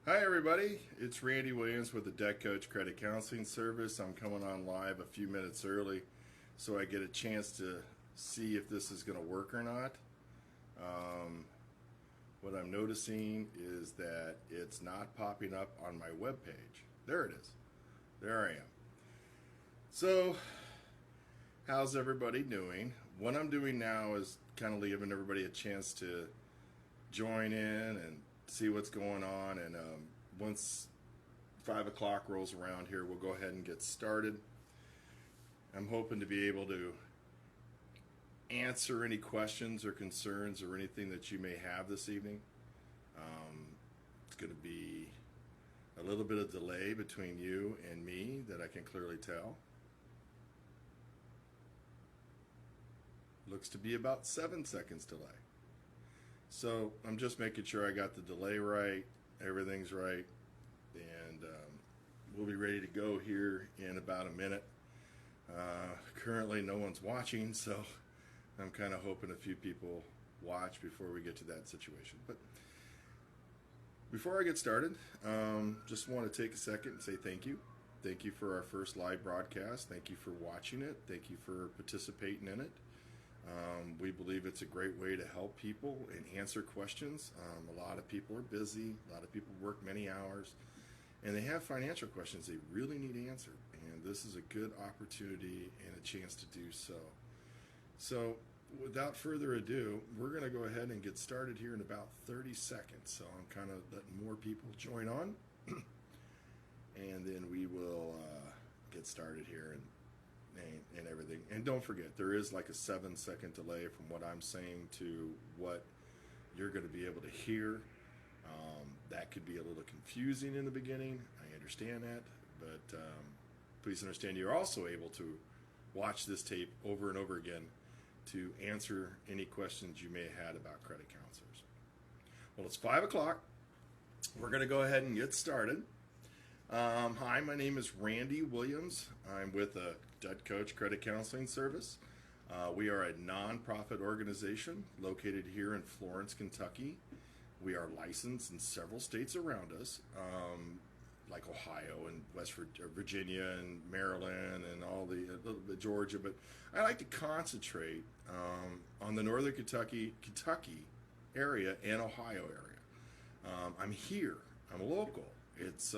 Hi, everybody. It's Randy Williams with the Debt Coach Credit Counseling Service. I'm coming on live a few minutes early so I get a chance to see if this is going to work or not. Um, what I'm noticing is that it's not popping up on my webpage. There it is. There I am. So, how's everybody doing? What I'm doing now is kind of giving everybody a chance to join in and see what's going on. And once 5 o'clock rolls around here, we'll go ahead and get started. I'm hoping to be able to answer any questions or concerns or anything that you may have this evening. It's going to be a little bit of delay between you and me that I can clearly tell. Looks to be about 7 seconds delay. So I'm just making sure I got the delay right, everything's right, and we'll be ready to go here in about a minute. Currently no one's watching, so I'm kind of hoping a few people watch before we get to that situation. But before I get started, just want to take a second and say thank you. Thank you for our first live broadcast. Thank you for watching it. Thank you for participating in it. We believe it's a great way to help people and answer questions. A lot of people are busy. A lot of people work many hours, and they have financial questions they really need answered. And this is a good opportunity and a chance to do so. So without further ado, we're going to go ahead and get started here in about 30 seconds. So I'm kind of letting more people join on, and then we will get started here and everything. And don't forget, there is like a 7-second delay from what I'm saying to what you're going to be able to hear. That could be a little confusing in the beginning. I understand that, but please understand you're also able to watch this tape over and over again to answer any questions you may have had about credit counselors. Well, it's 5 o'clock. We're going to go ahead and get started. Hi, my name is Randy Williams. I'm with the Debt Coach Credit Counseling Service. We are a nonprofit organization located here in Florence, Kentucky. We are licensed in several states around us, like Ohio and West Virginia and Maryland and all a little bit Georgia. But I like to concentrate on the Northern Kentucky area and Ohio area. I'm here. I'm local. It's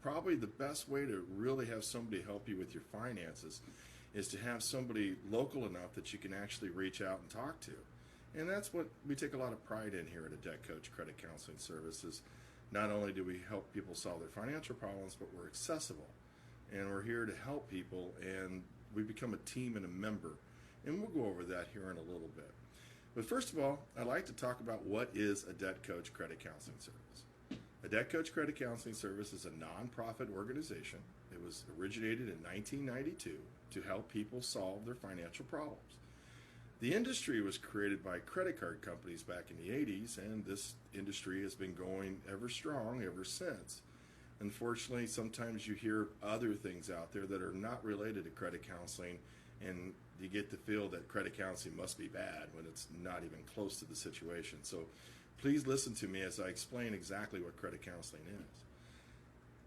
probably the best way to really have somebody help you with your finances is to have somebody local enough that you can actually reach out and talk to. And that's what we take a lot of pride in here at a Debt Coach Credit Counseling Services. Not only do we help people solve their financial problems, but we're accessible. And we're here to help people, and we become a team and a member. And we'll go over that here in a little bit. But first of all, I'd like to talk about what is a Debt Coach Credit Counseling Service. A Debt Coach Credit Counseling Service is a nonprofit organization. It was originated in 1992 to help people solve their financial problems. The industry was created by credit card companies back in the 80s, and this industry has been going ever strong ever since. Unfortunately, sometimes you hear other things out there that are not related to credit counseling, and you get the feel that credit counseling must be bad when it's not even close to the situation. So please listen to me as I explain exactly what credit counseling is.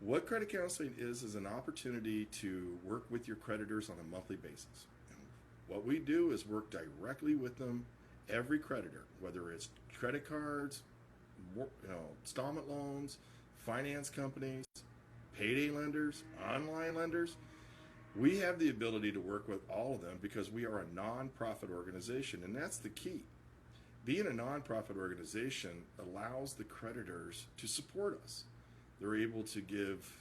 What credit counseling is an opportunity to work with your creditors on a monthly basis. And what we do is work directly with them, every creditor, whether it's credit cards, installment loans, finance companies, payday lenders, online lenders. We have the ability to work with all of them because we are a nonprofit organization, and that's the key. Being a nonprofit organization allows the creditors to support us. They're able to give.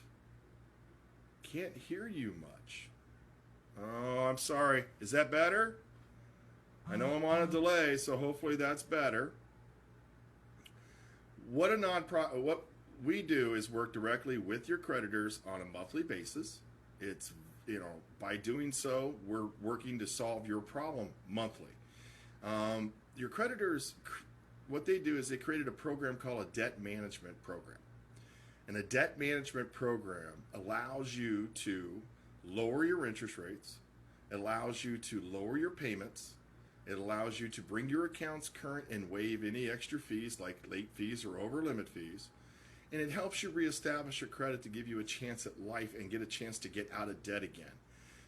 Can't hear you much. Oh, I'm sorry. Is that better? I know I'm on a delay, so hopefully that's better. What we do is work directly with your creditors on a monthly basis. It's, by doing so, we're working to solve your problem monthly. Your creditors, what they do is they created a program called a debt management program. And a debt management program allows you to lower your interest rates, it allows you to lower your payments, it allows you to bring your accounts current and waive any extra fees like late fees or over limit fees. and it helps you reestablish your credit to give you a chance at life and get a chance to get out of debt again.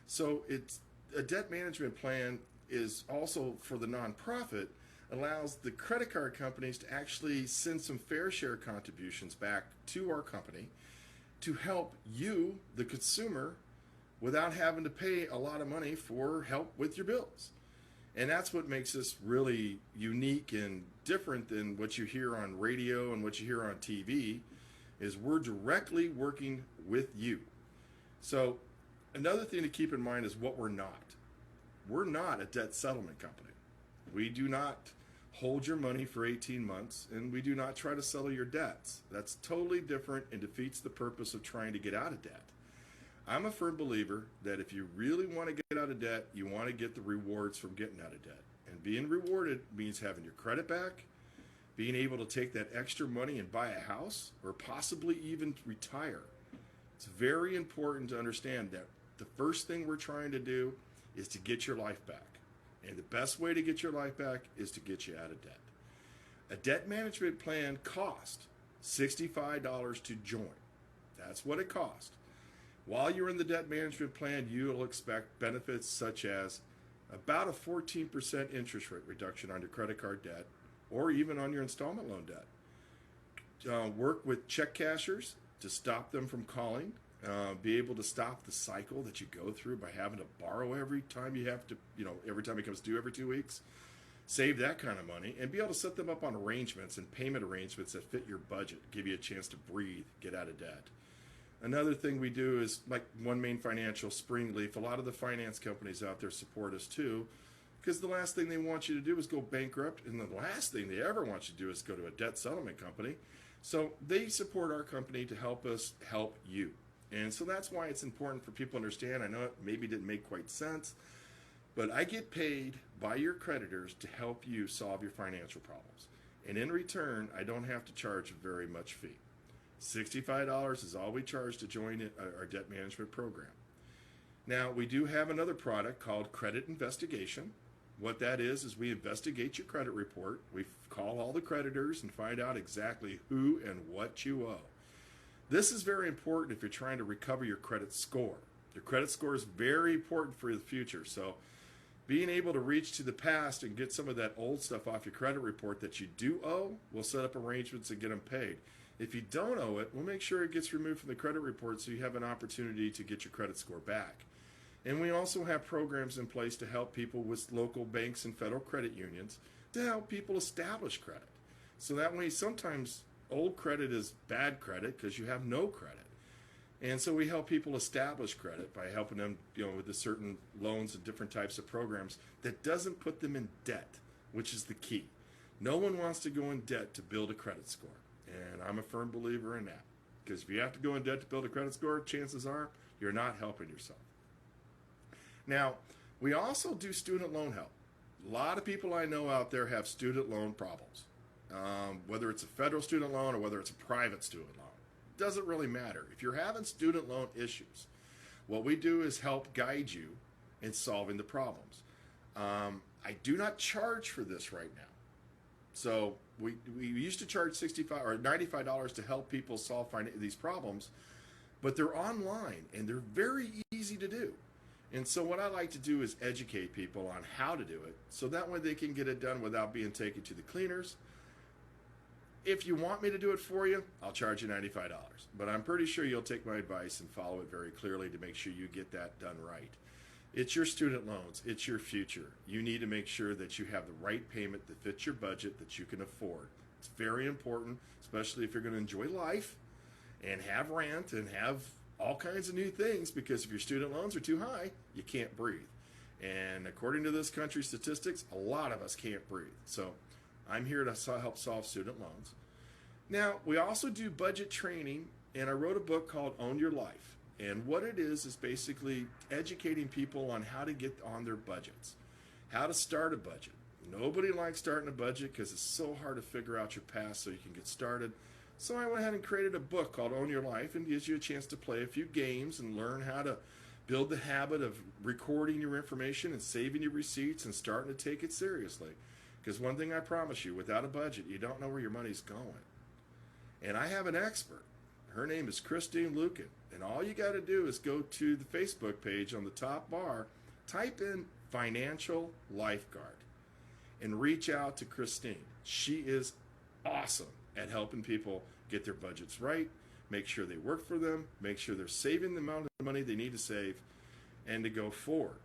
So it's a debt management plan is also for the nonprofit, allows the credit card companies to actually send some fair share contributions back to our company to help you, the consumer, without having to pay a lot of money for help with your bills. And that's what makes us really unique and different than what you hear on radio and what you hear on TV, is we're directly working with you. So another thing to keep in mind is what we're not. We're not a debt settlement company. We do not hold your money for 18 months, and we do not try to settle your debts. That's totally different and defeats the purpose of trying to get out of debt. I'm a firm believer that if you really want to get out of debt, you want to get the rewards from getting out of debt. And being rewarded means having your credit back, being able to take that extra money and buy a house, or possibly even retire. It's very important to understand that the first thing we're trying to do is to get your life back. And the best way to get your life back is to get you out of debt. A debt management plan costs $65 to join. That's what it costs. While you're in the debt management plan, you'll expect benefits such as about a 14% interest rate reduction on your credit card debt, or even on your installment loan debt. Work with check cashers to stop them from calling. Be able to stop the cycle that you go through by having to borrow every time you have to, every time it comes due every 2 weeks. Save that kind of money and be able to set them up on arrangements and payment arrangements that fit your budget, give you a chance to breathe, get out of debt. Another thing we do is like One Main Financial, Springleaf. A lot of the finance companies out there support us too, because the last thing they want you to do is go bankrupt, and the last thing they ever want you to do is go to a debt settlement company. So they support our company to help us help you. And so that's why it's important for people to understand. I know it maybe didn't make quite sense, but I get paid by your creditors to help you solve your financial problems. And in return, I don't have to charge a very much fee. $65 is all we charge to join our debt management program. Now, we do have another product called Credit Investigation. What that is we investigate your credit report. We call all the creditors and find out exactly who and what you owe. This is very important if you're trying to recover your credit score. Your credit score is very important for the future. So being able to reach to the past and get some of that old stuff off your credit report that you do owe, we'll set up arrangements and get them paid. If you don't owe it, we'll make sure it gets removed from the credit report so you have an opportunity to get your credit score back. And we also have programs in place to help people with local banks and federal credit unions to help people establish credit. So that way, sometimes old credit is bad credit because you have no credit. And so we help people establish credit by helping them, with the certain loans and different types of programs that doesn't put them in debt, which is the key. No one wants to go in debt to build a credit score. And I'm a firm believer in that. Because if you have to go in debt to build a credit score, chances are you're not helping yourself. Now, we also do student loan help. A lot of people I know out there have student loan problems. Whether it's a federal student loan or whether it's a private student loan. Doesn't really matter. If you're having student loan issues, what we do is help guide you in solving the problems. I do not charge for this right now. So we used to charge $65 or $95 to help people solve these problems, but they're online and they're very easy to do. And so what I like to do is educate people on how to do it, so that way they can get it done without being taken to the cleaners. If you want me to do it for you, I'll charge you $95. But I'm pretty sure you'll take my advice and follow it very clearly to make sure you get that done right. It's your student loans. It's your future. You need to make sure that you have the right payment that fits your budget that you can afford. It's very important, especially if you're going to enjoy life and have rent and have all kinds of new things, because if your student loans are too high, you can't breathe. And according to this country's statistics, a lot of us can't breathe. So I'm here to help solve student loans. Now, we also do budget training, and I wrote a book called Own Your Life. And what it is basically educating people on how to get on their budgets, how to start a budget. Nobody likes starting a budget because it's so hard to figure out your past so you can get started. So I went ahead and created a book called Own Your Life, and gives you a chance to play a few games and learn how to build the habit of recording your information and saving your receipts and starting to take it seriously. Because one thing I promise you, without a budget, you don't know where your money's going. And I have an expert. Her name is Christine Lucan. And all you got to do is go to the Facebook page on the top bar, type in Financial Lifeguard, and reach out to Christine. She is awesome at helping people get their budgets right, make sure they work for them, make sure they're saving the amount of money they need to save, and to go forward.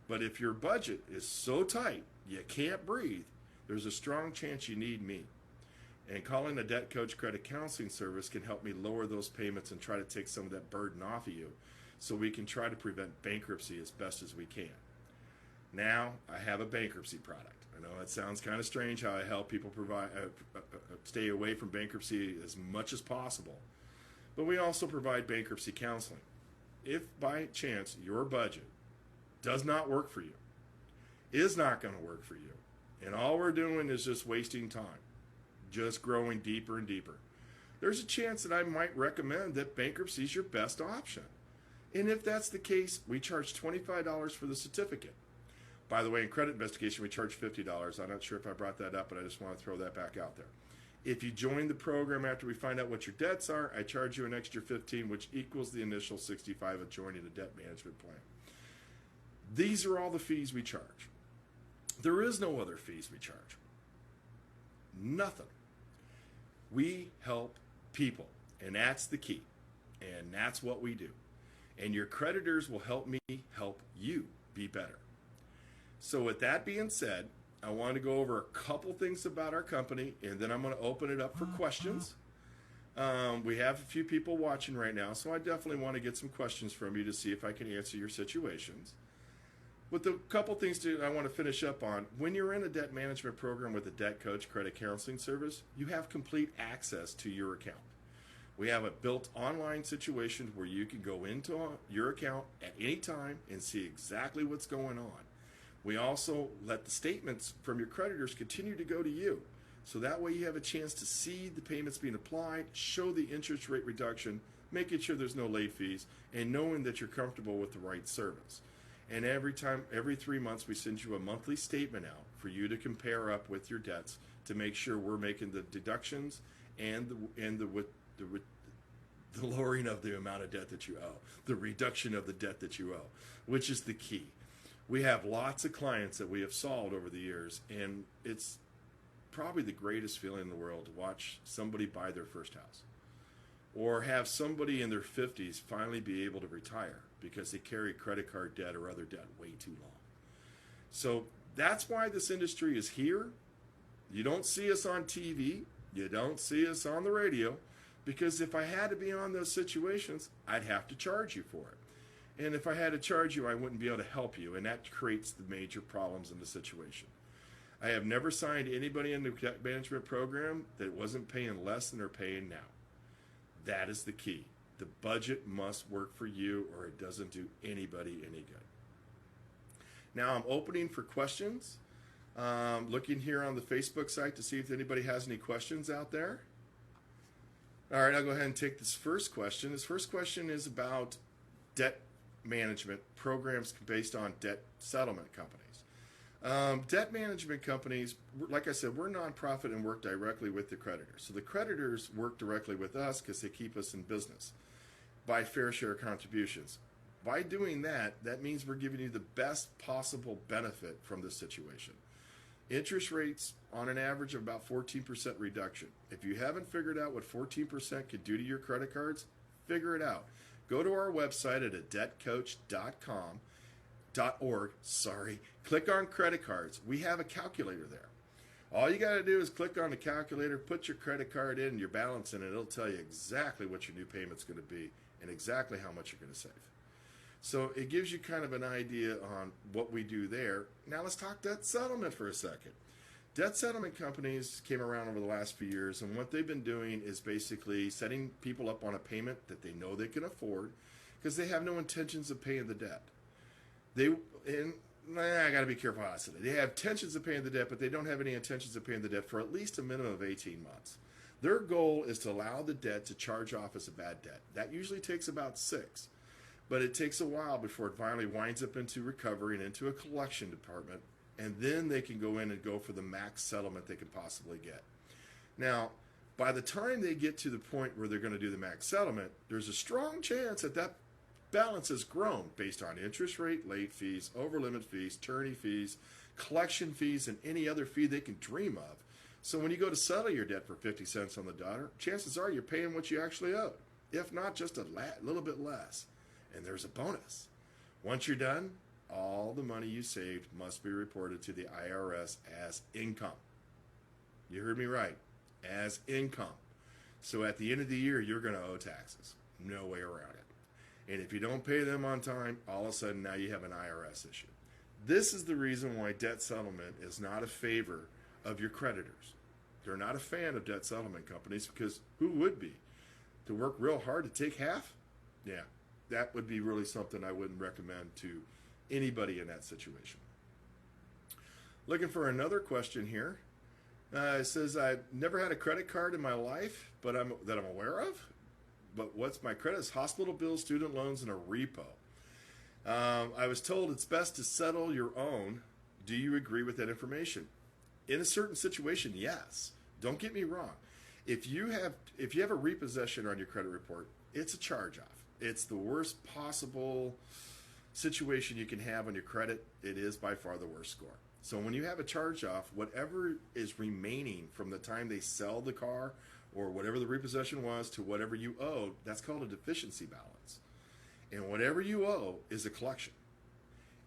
But if your budget is so tight you can't breathe, there's a strong chance you need me. And calling a Debt Coach Credit Counseling Service can help me lower those payments and try to take some of that burden off of you so we can try to prevent bankruptcy as best as we can. Now, I have a bankruptcy product. I know it sounds kind of strange how I help people stay away from bankruptcy as much as possible. But we also provide bankruptcy counseling. If by chance your budget does not work for you, is not going to work for you, and all we're doing is just wasting time, just growing deeper and deeper, there's a chance that I might recommend that bankruptcy is your best option. And if that's the case, we charge $25 for the certificate. By the way, in credit investigation, we charge $50. I'm not sure if I brought that up, but I just want to throw that back out there. If you join the program after we find out what your debts are, I charge you an extra $15, which equals the initial $65 of joining a debt management plan. These are all the fees we charge. There is no other fees we charge. Nothing. We help people, and that's the key. And that's what we do. And your creditors will help me help you be better. So with that being said, I want to go over a couple things about our company, and then I'm going to open it up for questions. We have a few people watching right now, so I definitely want to get some questions from you to see if I can answer your situations. But the couple things I want to finish up on, when you're in a debt management program with a Debt Coach Credit Counseling Service, you have complete access to your account. We have a built online situation where you can go into your account at any time and see exactly what's going on. We also let the statements from your creditors continue to go to you. So that way you have a chance to see the payments being applied, show the interest rate reduction, making sure there's no late fees, and knowing that you're comfortable with the right service. And every 3 months, we send you a monthly statement out for you to compare up with your debts to make sure we're making the deductions and the lowering of the amount of debt that you owe, the reduction of the debt that you owe, which is the key. We have lots of clients that we have solved over the years, and it's probably the greatest feeling in the world to watch somebody buy their first house or have somebody in their 50s finally be able to retire because they carry credit card debt or other debt way too long. So that's why this industry is here. You don't see us on TV. You don't see us on the radio, because if I had to be on those situations, I'd have to charge you for it. And if I had to charge you, I wouldn't be able to help you, and that creates the major problems in the situation. I have never signed anybody in the debt management program that wasn't paying less than they're paying now. That is the key. The budget must work for you, or it doesn't do anybody any good. Now I'm opening for questions. Looking here on the Facebook site to see if anybody has any questions out there. All right, I'll go ahead and take this first question. This first question is about debt management programs based on debt settlement companies. Debt management companies, like I said, we're nonprofit and work directly with the creditors. So the creditors work directly with us because they keep us in business by fair share contributions. By doing that, that means we're giving you the best possible benefit from this situation. Interest rates on an average of about 14% reduction. If you haven't figured out what 14% could do to your credit cards, figure it out. Go to our website at adebtcoach.org. Click on credit cards. We have a calculator there. All you got to do is click on the calculator, put your credit card in, your balance in, and it'll tell you exactly what your new payment's going to be and exactly how much you're going to save. So it gives you kind of an idea on what we do there. Now let's talk debt settlement for a second. Debt settlement companies came around over the last few years, and what they've been doing is basically setting people up on a payment that they know they can afford because they have no intentions of paying the debt. I got to be careful how I say that. They have intentions of paying the debt, but they don't have any intentions of paying the debt for at least a minimum of 18 months. Their goal is to allow the debt to charge off as a bad debt. That usually takes about 6. But it takes a while before it finally winds up into recovery and into a collection department, and then they can go in and go for the max settlement they can possibly get. Now, By the time they get to the point where they're going to do the max settlement, there's a strong chance that that balance has grown based on interest rate, late fees, over limit fees, attorney fees, collection fees, and any other fee they can dream of. So when you go to settle your debt for 50 cents on the dollar, chances are you're paying what you actually owe, if not just a little bit less. And there's a bonus. Once you're done, all the money you saved must be reported to the IRS as income. You heard me right, as income. So at the end of the year, you're going to owe taxes. No way around it. And if you don't pay them on time, all of a sudden now you have an IRS issue. This is the reason why debt settlement is not a favor of your creditors. They're not a fan of debt settlement companies because who would be? To work real hard to take half? Yeah, that would be really something I wouldn't recommend to anybody in that situation. Looking for another question here. It says, I've never had a credit card in my life that I'm aware of. But what's my credit? It's hospital bills, student loans, and a repo. I was told it's best to settle your own. Do you agree with that information? In a certain situation, yes. Don't get me wrong. If you have a repossession on your credit report, it's a charge-off. It's the worst possible situation you can have on your credit. It is by far the worst score. So when you have a charge-off, whatever is remaining from the time they sell the car or whatever the repossession was to whatever you owe, that's called a deficiency balance. And whatever you owe is a collection.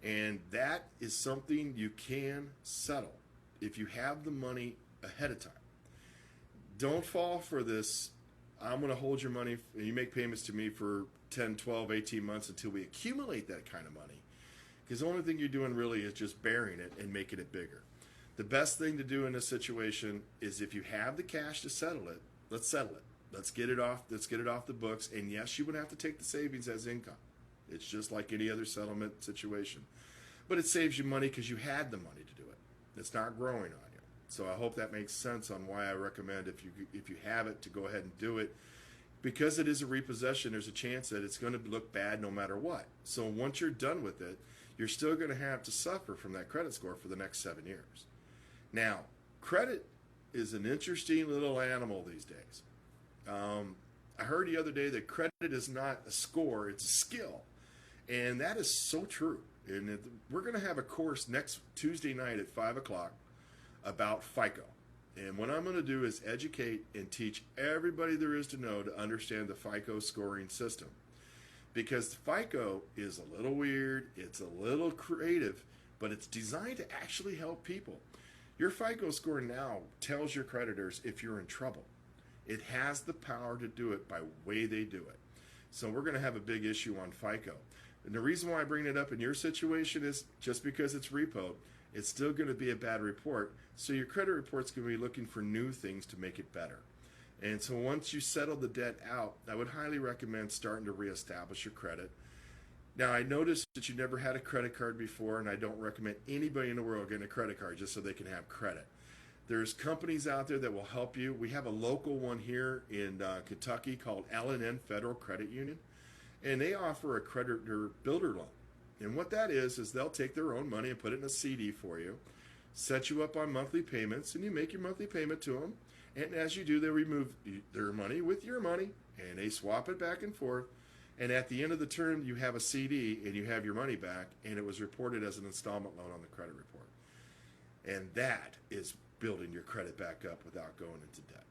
And that is something you can settle if you have the money ahead of time. Don't fall for this, I'm going to hold your money, and you make payments to me for 10, 12, 18 months until we accumulate that kind of money. Because the only thing you're doing really is just burying it and making it bigger. The best thing to do in this situation is if you have the cash to settle it, let's settle it. Let's get it off the books. And yes, you would have to take the savings as income. It's just like any other settlement situation. But it saves you money because you had the money to do it. It's not growing on you. So I hope that makes sense on why I recommend if you have it to go ahead and do it. Because it is a repossession, there's a chance that it's going to look bad no matter what. So once you're done with it, you're still going to have to suffer from that credit score for the next 7 years. Now, credit is an interesting little animal these days. I heard the other day that credit is not a score, it's a skill. And that is so true. And we're going to have a course next Tuesday night at 5 o'clock about FICO. And what I'm going to do is educate and teach everybody there is to know to understand the FICO scoring system. Because FICO is a little weird, it's a little creative, but it's designed to actually help people. Your FICO score now tells your creditors if you're in trouble. It has the power to do it by the way they do it. So we're going to have a big issue on FICO. And the reason why I bring it up in your situation is just because it's repo, it's still going to be a bad report. So your credit report's going to be looking for new things to make it better. And so once you settle the debt out, I would highly recommend starting to reestablish your credit. Now, I noticed that you never had a credit card before, and I don't recommend anybody in the world getting a credit card just so they can have credit. There's companies out there that will help you. We have a local one here in Kentucky called L&N Federal Credit Union, and they offer a creditor builder loan. And what that is they'll take their own money and put it in a CD for you, set you up on monthly payments, and you make your monthly payment to them. And as you do, they remove their money with your money, and they swap it back and forth. And at the end of the term, you have a CD, and you have your money back, and it was reported as an installment loan on the credit report. And that is building your credit back up without going into debt.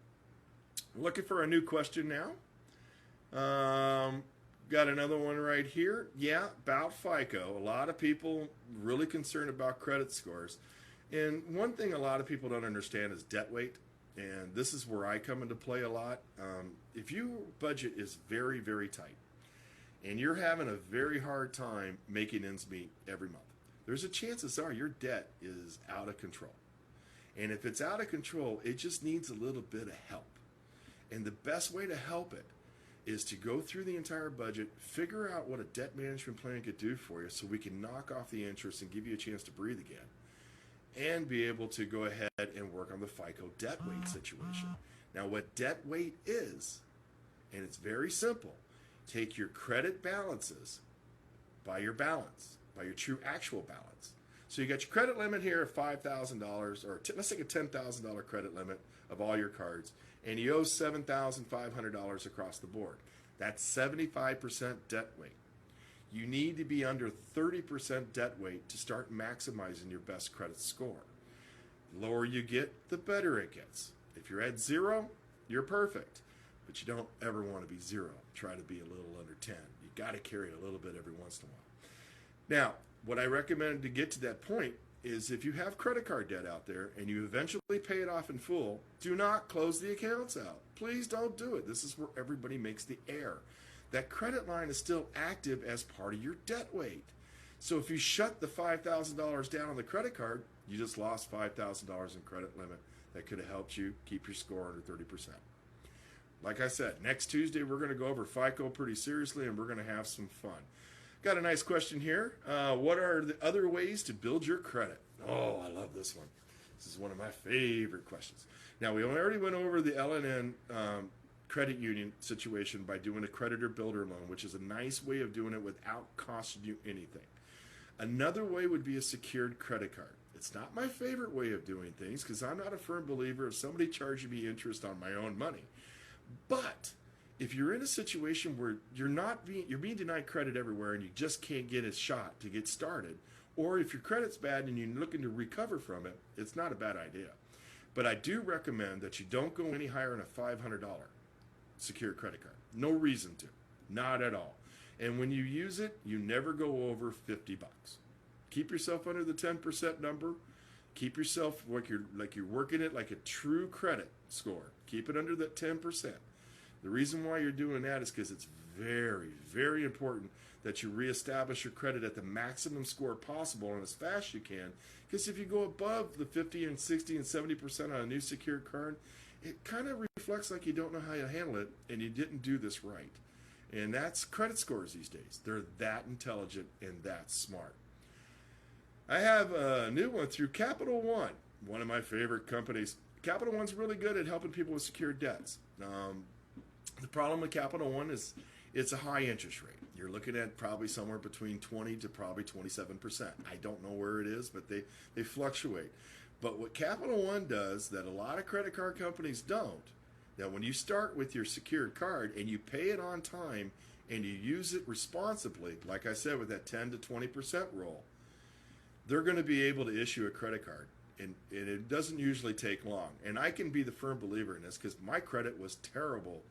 Looking for a new question now. Got another one right here. Yeah, about FICO. A lot of people really concerned about credit scores. And one thing a lot of people don't understand is debt weight. And this is where I come into play a lot. If your budget is very, very tight, and you're having a very hard time making ends meet every month, there's a chances are your debt is out of control. And if it's out of control, it just needs a little bit of help. And the best way to help it is to go through the entire budget, figure out what a debt management plan could do for you so we can knock off the interest and give you a chance to breathe again, and be able to go ahead and work on the FICO debt weight situation. Now, what debt weight is, and it's very simple, take your credit balances by your balance, by your true actual balance. So you got your credit limit here of $5,000, or let's take a $10,000 credit limit of all your cards, and you owe $7,500 across the board. That's 75% debt weight. You need to be under 30% debt weight to start maximizing your best credit score. The lower you get, the better it gets. If you're at 0, you're perfect, but you don't ever want to be 0. Try to be a little under 10. You got to carry a little bit every once in a while. Now, what I recommend to get to that point is if you have credit card debt out there and you eventually pay it off in full, do not close the accounts out. Please don't do it. This is where everybody makes the error. That credit line is still active as part of your debt weight. So if you shut the $5,000 down on the credit card, you just lost $5,000 in credit limit that could have helped you keep your score under 30%. Like I said, next Tuesday we're going to go over FICO pretty seriously and we're going to have some fun. Got a nice question here. What are the other ways to build your credit? Oh, I love this one. This is one of my favorite questions. Now, we already went over the L&N credit union situation by doing a creditor builder loan, which is a nice way of doing it without costing you anything. Another way would be a secured credit card. It's not my favorite way of doing things because I'm not a firm believer of somebody charging me interest on my own money. But if you're in a situation where you're being denied credit everywhere and you just can't get a shot to get started, or if your credit's bad and you're looking to recover from it, it's not a bad idea. But I do recommend that you don't go any higher than a $500 secured credit card. No reason to. Not at all. And when you use it, you never go over $50. Keep yourself under the 10% number. Keep yourself like you're working it like a true credit score. Keep it under that 10%. The reason why you're doing that is because it's very, very important that you reestablish your credit at the maximum score possible and as fast as you can. Because if you go above the 50 and 60 and 70% on a new secured card, it kind of reflects like you don't know how to handle it and you didn't do this right. And that's credit scores these days. They're that intelligent and that smart. I have a new one through Capital One, one of my favorite companies. Capital One's really good at helping people with secured debts. The problem with Capital One is it's a high interest rate. You're looking at probably somewhere between 20 to probably 27%. I don't know where it is, but they fluctuate. But what Capital One does that a lot of credit card companies don't, that when you start with your secured card and you pay it on time and you use it responsibly, like I said with that 10 to 20% rule, they're going to be able to issue a credit card. And it doesn't usually take long. And I can be the firm believer in this because my credit was terrible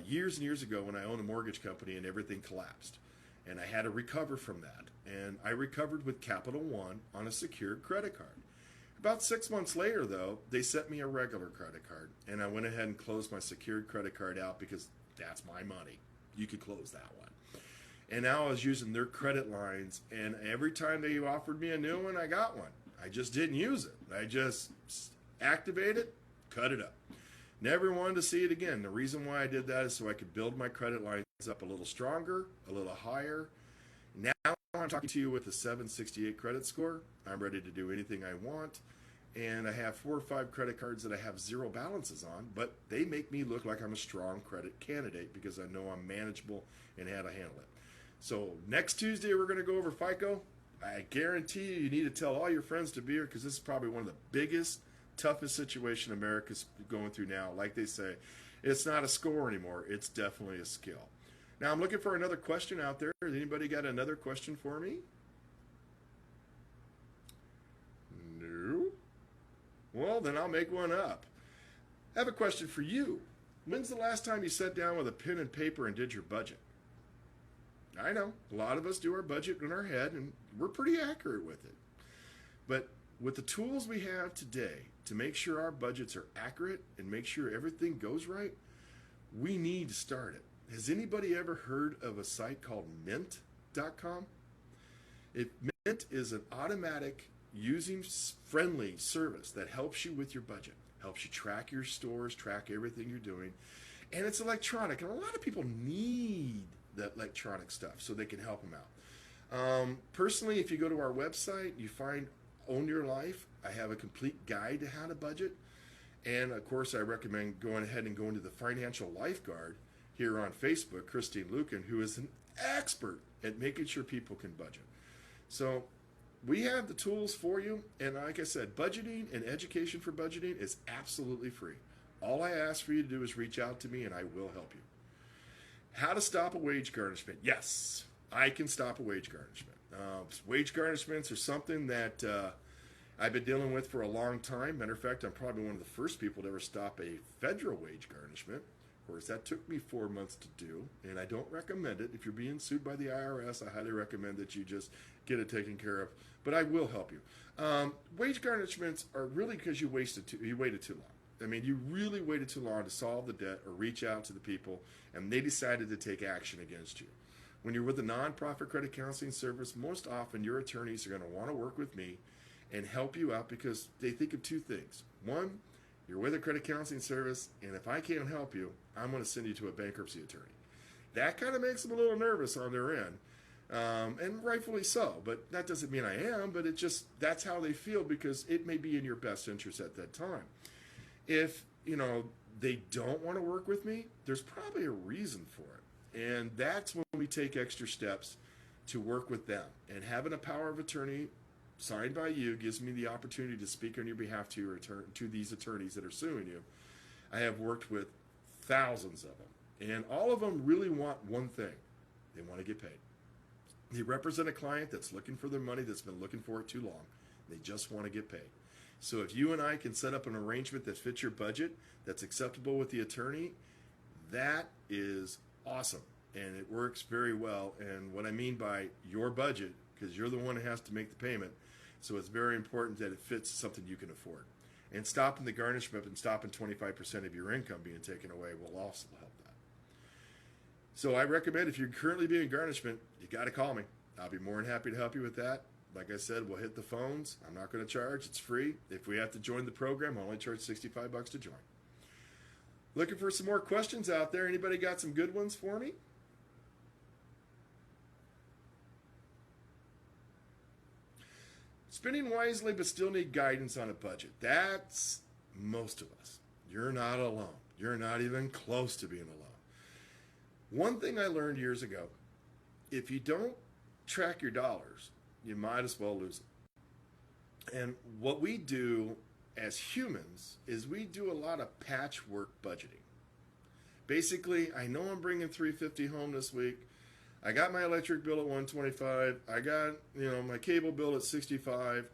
years and years ago when I owned a mortgage company and everything collapsed. And I had to recover from that. And I recovered with Capital One on a secured credit card. About 6 months later, though, they sent me a regular credit card. And I went ahead and closed my secured credit card out because that's my money. You could close that one. And now I was using their credit lines. And every time they offered me a new one, I got one. I just didn't use it. I just activated it, cut it up. Never wanted to see it again. The reason why I did that is so I could build my credit lines up a little stronger, a little higher. Now I'm talking to you with a 768 credit score. I'm ready to do anything I want. And I have 4 or 5 credit cards that I have 0 balances on, but they make me look like I'm a strong credit candidate because I know I'm manageable and how to handle it. So next Tuesday we're going to go over FICO. I guarantee you need to tell all your friends to be here because this is probably one of the biggest, toughest situation America's going through now. Like they say, it's not a score anymore. It's definitely a skill. Now I'm looking for another question out there. Has anybody got another question for me? No? Well, then I'll make one up. I have a question for you. When's the last time you sat down with a pen and paper and did your budget? I know, a lot of us do our budget in our head, and we're pretty accurate with it. But with the tools we have today to make sure our budgets are accurate and make sure everything goes right, we need to start it. Has anybody ever heard of a site called Mint.com? Mint is an automatic, using-friendly service that helps you with your budget, helps you track your stores, track everything you're doing, and it's electronic. And a lot of people need that electronic stuff so they can help them out. Personally, if you go to our website, you find Own Your Life. I have a complete guide to how to budget. And of course, I recommend going ahead and going to the Financial Lifeguard here on Facebook, Christine Lucan, who is an expert at making sure people can budget. So we have the tools for you. And like I said, budgeting and education for budgeting is absolutely free. All I ask for you to do is reach out to me and I will help you. How to stop a wage garnishment. Yes, I can stop a wage garnishment. Wage garnishments are something that I've been dealing with for a long time. Matter of fact, I'm probably one of the first people to ever stop a federal wage garnishment. Of course, that took me 4 months to do, and I don't recommend it. If you're being sued by the IRS, I highly recommend that you just get it taken care of. But I will help you. Wage garnishments are really because you waited too long. I mean, you really waited too long to solve the debt or reach out to the people, and they decided to take action against you. When you're with a nonprofit credit counseling service, most often your attorneys are going to want to work with me and help you out because they think of two things. One, you're with a credit counseling service, and if I can't help you, I'm going to send you to a bankruptcy attorney. That kind of makes them a little nervous on their end, and rightfully so. But that doesn't mean I am, but that's how they feel because it may be in your best interest at that time. If, they don't want to work with me, there's probably a reason for it. And that's when we take extra steps to work with them. And having a power of attorney signed by you gives me the opportunity to speak on your behalf to these attorneys that are suing you. I have worked with thousands of them. And all of them really want one thing. They want to get paid. They represent a client that's looking for their money, that's been looking for it too long. They just want to get paid. So if you and I can set up an arrangement that fits your budget, that's acceptable with the attorney, that is awesome. And it works very well. And what I mean by your budget, because you're the one who has to make the payment, so it's very important that it fits something you can afford. And stopping the garnishment and stopping 25% of your income being taken away will also help that. So I recommend if you're currently being garnishment, you got to call me. I'll be more than happy to help you with that. Like I said, we'll hit the phones. I'm not going to charge. It's free. If we have to join the program, I'll only charge $65 to join. Looking for some more questions out there. Anybody got some good ones for me? Spending wisely but still need guidance on a budget. That's most of us. You're not alone. You're not even close to being alone. One thing I learned years ago, if you don't track your dollars, you might as well lose it. And what we do as humans is we do a lot of patchwork budgeting. Basically, I know I'm bringing $350 home this week. I got my electric bill at $125. I got, my cable bill at $65.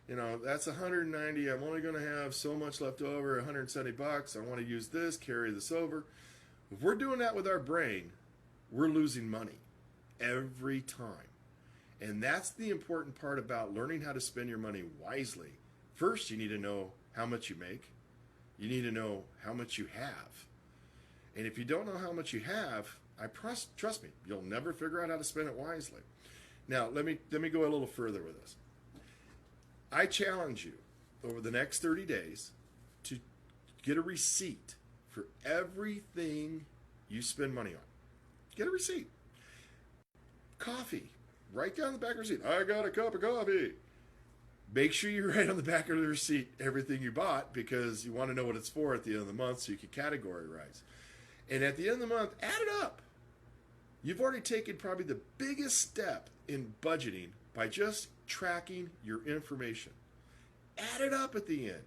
That's $190. I'm only going to have so much left over, $170. I want to use this, carry this over. If we're doing that with our brain, we're losing money every time. And that's the important part about learning how to spend your money wisely. First, you need to know how much you make. You need to know how much you have. And if you don't know how much you have, trust me, you'll never figure out how to spend it wisely. Now, let me go a little further with this. I challenge you over the next 30 days to get a receipt for everything you spend money on. Get a receipt. Coffee. Write down the back of the receipt. I got a cup of coffee. Make sure you write on the back of the receipt everything you bought because you want to know what it's for at the end of the month so you can categorize. And at the end of the month, add it up. You've already taken probably the biggest step in budgeting by just tracking your information. Add it up at the end.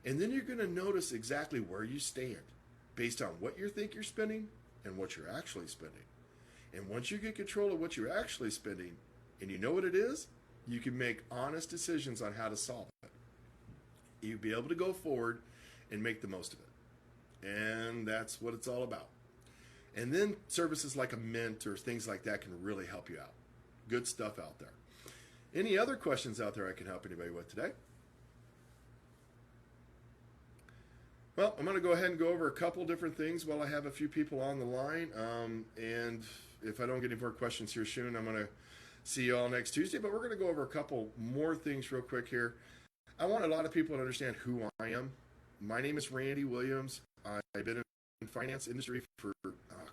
And then you're going to notice exactly where you stand based on what you think you're spending and what you're actually spending. And once you get control of what you're actually spending and you know what it is, you can make honest decisions on how to solve it. You'll be able to go forward and make the most of it. And that's what it's all about. And then services like a Mint or things like that can really help you out. Good stuff out there. Any other questions out there I can help anybody with today? Well, I'm going to go ahead and go over a couple different things while I have a few people on the line. And if I don't get any more questions here soon, I'm going to see you all next Tuesday. But we're going to go over a couple more things real quick here. I want a lot of people to understand who I am. My name is Randy Williams. I've been in the finance industry for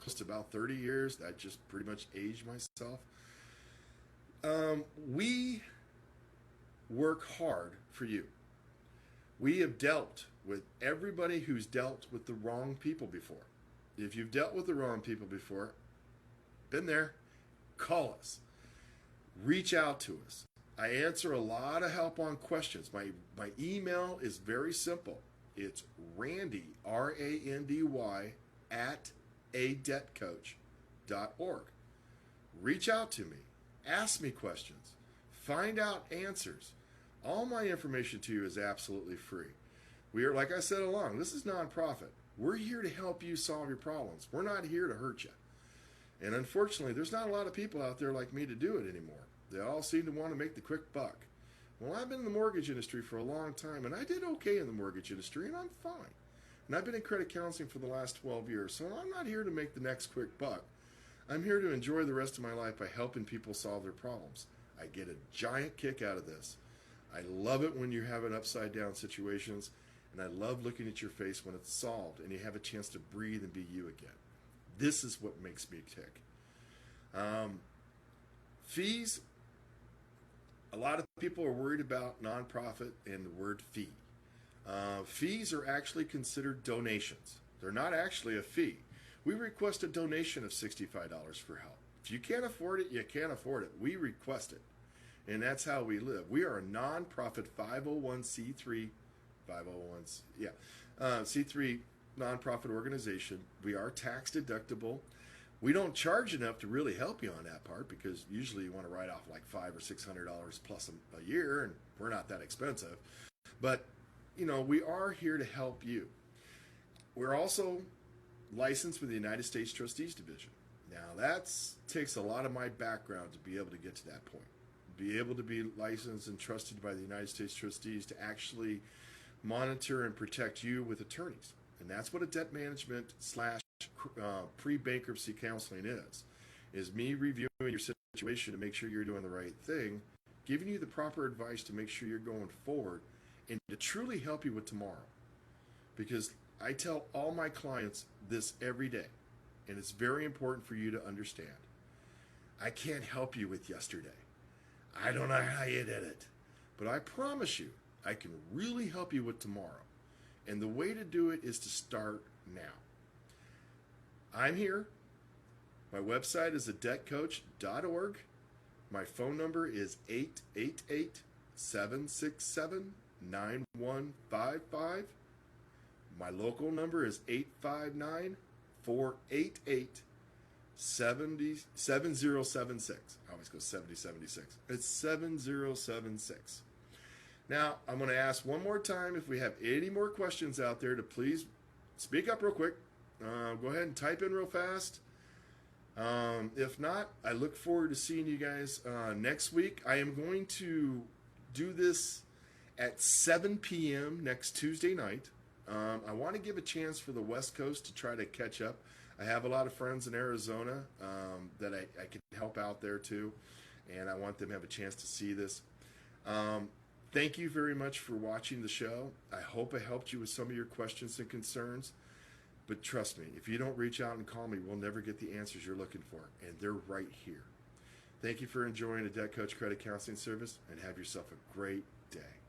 close to about 30 years. I just pretty much aged myself. We work hard for you. We have dealt with everybody who's dealt with the wrong people before. If you've dealt with the wrong people before, been there, call us. Reach out to us. I answer a lot of help on questions. My email is very simple. It's Randy, RANDY, at adebtcoach.org. Reach out to me. Ask me questions. Find out answers. All my information to you is absolutely free. We are, like I said along, this is nonprofit. We're here to help you solve your problems. We're not here to hurt you. And unfortunately, there's not a lot of people out there like me to do it anymore. They all seem to want to make the quick buck. Well, I've been in the mortgage industry for a long time, and I did okay in the mortgage industry, and I'm fine. And I've been in credit counseling for the last 12 years, so I'm not here to make the next quick buck. I'm here to enjoy the rest of my life by helping people solve their problems. I get a giant kick out of this. I love it when you're having upside-down situations, and I love looking at your face when it's solved and you have a chance to breathe and be you again. This is what makes me tick. Fees. A lot of people are worried about nonprofit and the word fee. Fees are actually considered donations. They're not actually a fee. We request a donation of $65 for help. If you can't afford it, you can't afford it. We request it. And that's how we live. We are a nonprofit 501c3, C3 nonprofit organization. We are tax deductible. We don't charge enough to really help you on that part because usually you want to write off like $500 or $600 plus a year, and we're not that expensive. But, we are here to help you. We're also licensed with the United States Trustees Division. Now, that takes a lot of my background to be able to get to that point. Be able to be licensed and trusted by the United States Trustees to actually monitor and protect you with attorneys. And that's what a debt management / pre-bankruptcy counseling is me reviewing your situation to make sure you're doing the right thing, giving you the proper advice to make sure you're going forward, and to truly help you with tomorrow. Because I tell all my clients this every day, and it's very important for you to understand. I can't help you with yesterday. I don't know how you did it, but I promise you, I can really help you with tomorrow. And the way to do it is to start now. I'm here. My website is adebtcoach.org. My phone number is 888-767-9155. My local number is 859-488-7076. I always go 7076. It's 7076. Now, I'm going to ask one more time if we have any more questions out there to please speak up real quick. Go ahead and type in real fast. If not, I look forward to seeing you guys next week. I am going to do this at 7 p.m. next Tuesday night. I want to give a chance for the West Coast to try to catch up. I have a lot of friends in Arizona that I can help out there too, and I want them to have a chance to see this. Thank you very much for watching the show. I hope I helped you with some of your questions and concerns. But trust me, if you don't reach out and call me, we'll never get the answers you're looking for. And they're right here. Thank you for enjoying the Debt Coach Credit Counseling Service, and have yourself a great day.